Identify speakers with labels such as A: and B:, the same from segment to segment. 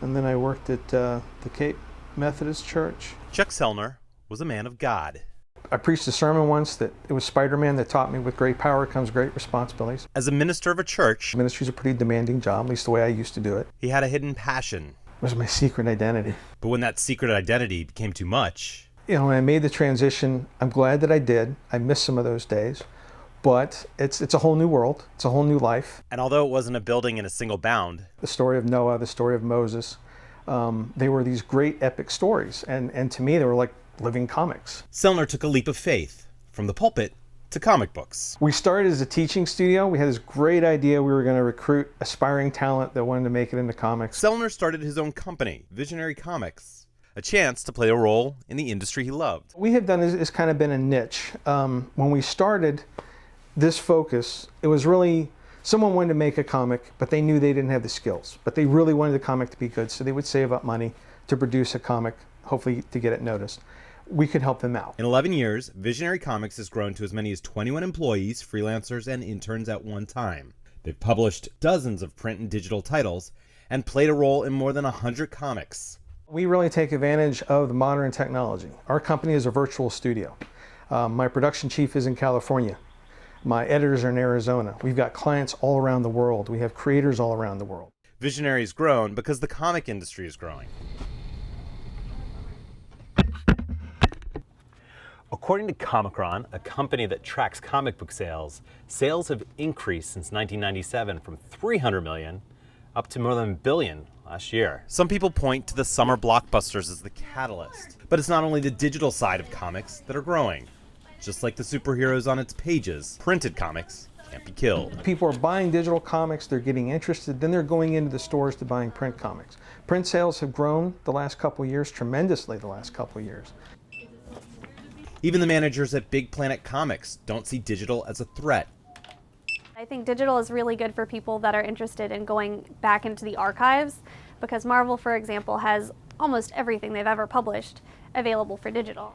A: and then I worked at the Cape Methodist Church.
B: Chuck Selner was a man of God.
A: I preached a sermon once that it was Spider-Man that taught me with great power comes great responsibilities.
B: As a minister of a church,
A: Ministry's a pretty demanding job, at least the way I used to do it.
B: he had a hidden passion.
A: It was my secret identity.
B: But when that secret identity became too much,
A: When I made the transition, I'm glad that I did. I miss some of those days. But it's a whole new world. It's a whole new life.
B: and although it wasn't a building in a single bound,
A: The story of Noah, the story of Moses, they were these great epic stories. And to me, they were like living comics.
B: Selner took a leap of faith from the pulpit to comic books.
A: We started as a teaching studio. We had this great idea. We were going to recruit aspiring talent that wanted to make it into comics.
B: Selner started his own company, Visionary Comics, a chance to play a role in the industry he loved.
A: What we have done is kind of been a niche. When we started this focus, it was really someone wanted to make a comic, but they knew they didn't have the skills. But they really wanted the comic to be good, so they would save up money to produce a comic, hopefully to get it noticed. We could help them out.
B: In 11 years, Visionary Comics has grown to as many as 21 employees, freelancers, and interns at one time. They've published dozens of print and digital titles and played a role in more than 100 comics.
A: We really take advantage of the modern technology. Our company is a virtual studio. My production chief is in California. My editors are in Arizona. We've got clients all around the world. We have creators all around the world.
B: Visionary's grown because the comic industry is growing. According to Comicron, a company that tracks comic book sales, sales have increased since 1997 from 300 million up to more than $1 billion last year. Some people point to the summer blockbusters as the catalyst, but it's not only the digital side of comics that are growing. Just like the superheroes on its pages, printed comics can't be killed.
A: People are buying digital comics, they're getting interested, then they're going into the stores to buying print comics. Print sales have grown the last couple of years, tremendously the last couple of years.
B: Even the managers at Big Planet Comics don't see digital as a threat.
C: I think digital is really good for people that are interested in going back into the archives, because Marvel, for example, has almost everything they've ever published available for digital.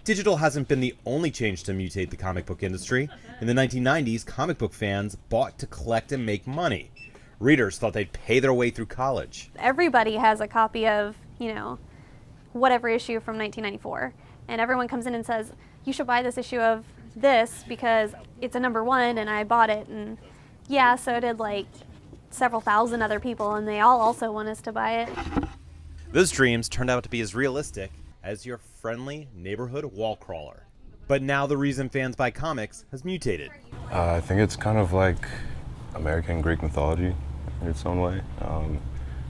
B: Digital hasn't been the only change to mutate the comic book industry. In the 1990s, comic book fans bought to collect and make money. Readers thought they'd pay their way through college.
C: Everybody has a copy of, whatever issue from 1994. And everyone comes in and says, you should buy this issue of this because it's a #1 and I bought it. And yeah, so did like several thousand other people, and they all also want us to buy it.
B: Those dreams turned out to be as realistic as your friendly neighborhood wall crawler. But now the reason fans buy comics has mutated.
D: I think it's kind of like American Greek mythology in its own way.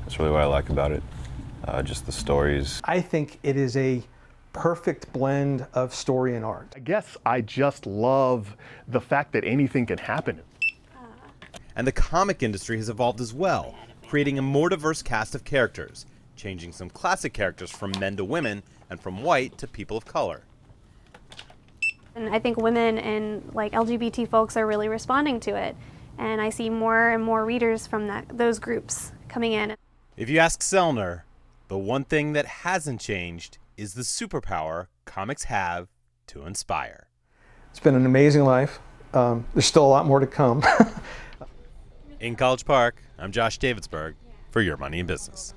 D: That's really what I like about it. Just the stories.
A: I think it is a perfect blend of story and art.
E: I guess I just love the fact that anything can happen.
B: And the comic industry has evolved as well, creating a more diverse cast of characters, changing some classic characters from men to women and from white to people of color.
C: And I think women and LGBT folks are really responding to it. And I see more and more readers from those groups coming in.
B: If you ask Selner, the one thing that hasn't changed is the superpower comics have to inspire.
A: It's been an amazing life. There's still a lot more to come.
B: In College Park, I'm Josh Davidsburg for Your Money in Business.